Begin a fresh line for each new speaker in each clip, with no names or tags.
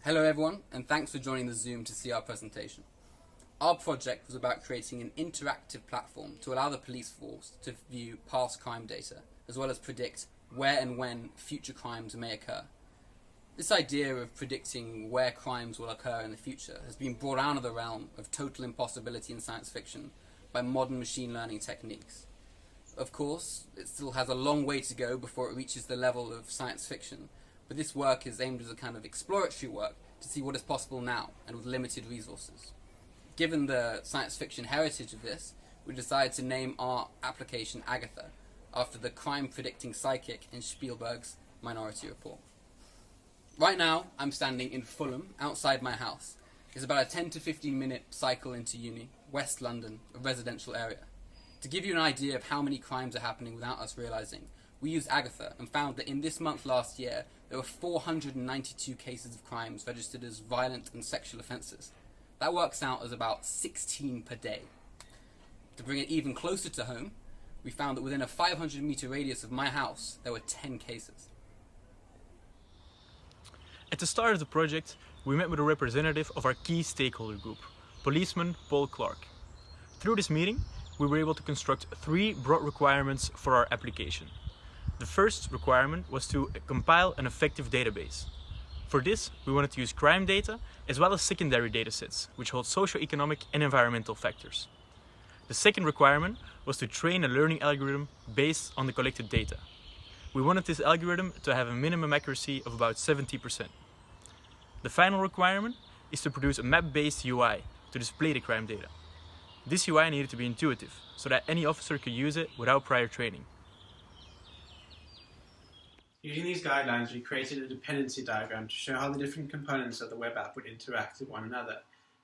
Hello everyone, and thanks for joining the Zoom to see our presentation. Our project was about creating an interactive platform to allow the police force to view past crime data, as well as predict where and when future crimes may occur. This idea of predicting where crimes will occur in the future has been brought out of the realm of total impossibility in science fiction by modern machine learning techniques. Of course, it still has a long way to go before it reaches the level of science fiction, but this work is aimed as a kind of exploratory work to see what is possible now and with limited resources. Given the science fiction heritage of this, we decided to name our application AGATHA, after the crime-predicting psychic in Spielberg's Minority Report. Right now, I'm standing in Fulham, outside my house. It's about a 10 to 15 minute cycle into uni, West London, a residential area. To give you an idea of how many crimes are happening without us realising, we used AGATHA and found that in this month last year, there were 492 cases of crimes registered as violent and sexual offences. That works out as about 16 per day. To bring it even closer to home, we found that within a 500 metre radius of my house, there were 10 cases.
At the start of the project, we met with a representative of our key stakeholder group, policeman Paul Clark. Through this meeting, we were able to construct 3 broad requirements for our application. The first requirement was to compile an effective database. For this, we wanted to use crime data as well as secondary datasets, which hold socio-economic and environmental factors. The second requirement was to train a learning algorithm based on the collected data. We wanted this algorithm to have a minimum accuracy of about 70%. The final requirement is to produce a map-based UI to display the crime data. This UI needed to be intuitive, so that any officer could use it without prior training.
Using these guidelines, we created a dependency diagram to show how the different components of the web app would interact with one another.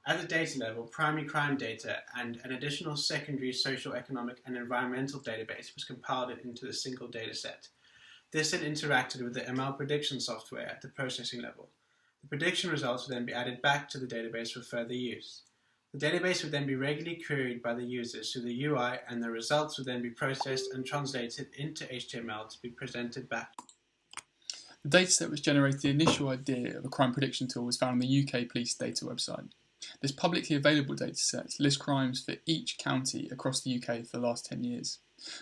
At the data level, primary crime data and an additional secondary social, economic and environmental database was compiled into a single dataset. This then interacted with the ML prediction software at the processing level. The prediction results would then be added back to the database for further use. The database would then be regularly queried by the users through the UI, and the results would then be processed and translated into HTML to be presented back.
The dataset which generated the initial idea of a crime prediction tool was found on the UK Police data website. This publicly available dataset lists crimes for each county across the UK for the last 10 years.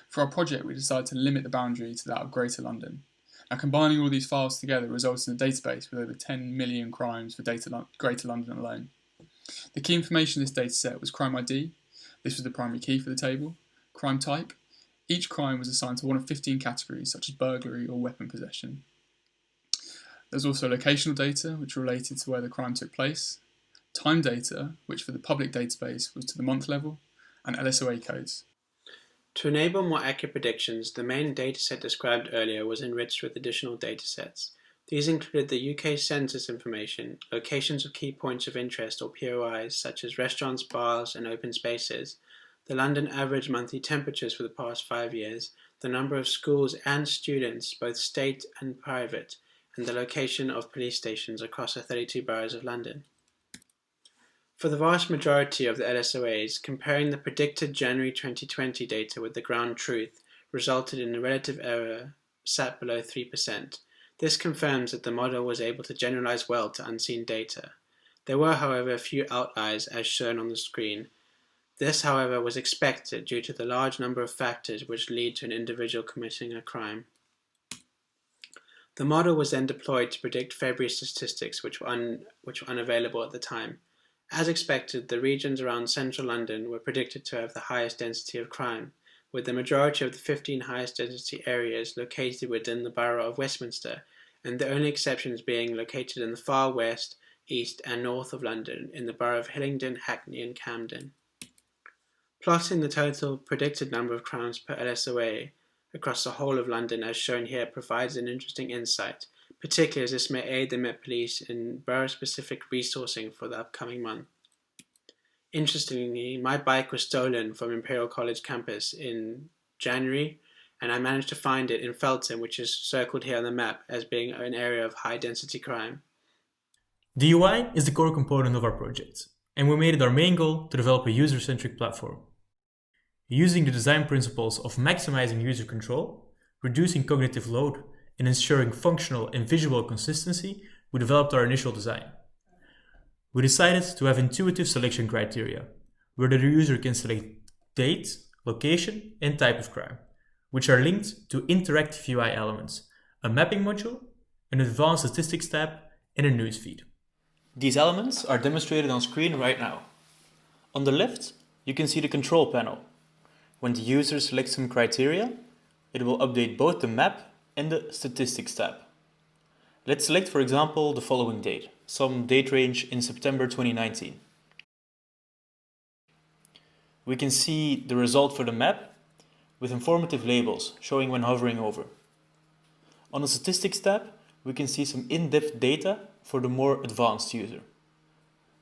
For our project, we decided to limit the boundary to that of Greater London. Now, combining all these files together results in a database with over 10 million crimes for Greater London alone. The key information in this dataset was crime ID. This was the primary key for the table. Crime type. Each crime was assigned to one of 15 categories, such as burglary or weapon possession. There's also locational data, which related to where the crime took place, time data, which for the public database was to the month level, and LSOA codes.
To enable more accurate predictions, the main dataset described earlier was enriched with additional datasets. These included the UK census information, locations of key points of interest or POIs such as restaurants, bars and open spaces, the London average monthly temperatures for the past 5 years, the number of schools and students, both state and private, and the location of police stations across the 32 boroughs of London. For the vast majority of the LSOAs, comparing the predicted January 2020 data with the ground truth resulted in a relative error sat below 3%. This confirms that the model was able to generalize well to unseen data. There were, however, a few outliers as shown on the screen. This, however, was expected due to the large number of factors which lead to an individual committing a crime. The model was then deployed to predict February statistics which were unavailable at the time. As expected, the regions around central London were predicted to have the highest density of crime, with the majority of the 15 highest density areas located within the borough of Westminster, and the only exceptions being located in the far west, east and north of London in the borough of Hillingdon, Hackney and Camden. Plotting the total predicted number of crimes per LSOA across the whole of London as shown here provides an interesting insight, particularly as this may aid the Met Police in borough-specific resourcing for the upcoming month. Interestingly, my bike was stolen from Imperial College campus in January, and I managed to find it in Felton, which is circled here on the map as being an area of high-density crime.
The UI is the core component of our project, and we made it our main goal to develop a user-centric platform. Using the design principles of maximizing user control, reducing cognitive load, and ensuring functional and visual consistency, we developed our initial design. We decided to have intuitive selection criteria, where the user can select date, location, and type of crime, which are linked to interactive UI elements, a mapping module, an advanced statistics tab, and a newsfeed. These elements are demonstrated on screen right now. On the left, you can see the control panel. When the user selects some criteria, it will update both the map and the statistics tab. Let's select, for example, the following date, some date range in September 2019. We can see the result for the map with informative labels showing when hovering over. On the statistics tab, we can see some in-depth data for the more advanced user.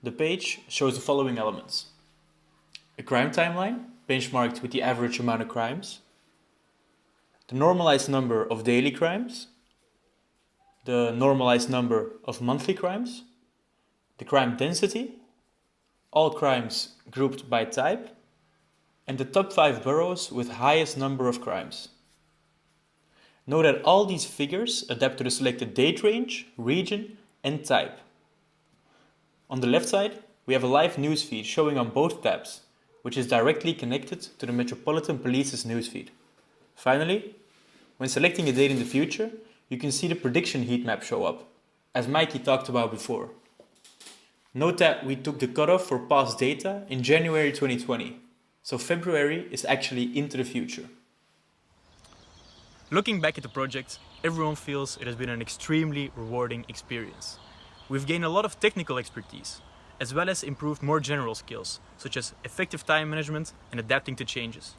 The page shows the following elements: a crime timeline benchmarked with the average amount of crimes, the normalized number of daily crimes, the normalized number of monthly crimes, the crime density, all crimes grouped by type, and the top 5 boroughs with highest number of crimes. Note that all these figures adapt to the selected date range, region, and type. On the left side, we have a live newsfeed showing on both tabs, which is directly connected to the Metropolitan Police's newsfeed. Finally, when selecting a date in the future, you can see the prediction heat map show up, as Mikey talked about before. Note that we took the cutoff for past data in January 2020, so February is actually into the future. Looking back at the project, everyone feels it has been an extremely rewarding experience. We've gained a lot of technical expertise, as well as improved more general skills, such as effective time management and adapting to changes.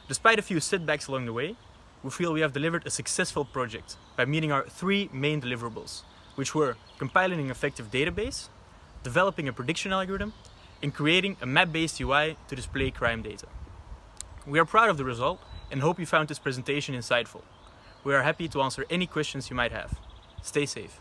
Despite a few setbacks along the way, we feel we have delivered a successful project by meeting our 3 main deliverables, which were compiling an effective database, developing a prediction algorithm, and creating a map-based UI to display crime data. We are proud of the result and hope you found this presentation insightful. We are happy to answer any questions you might have. Stay safe.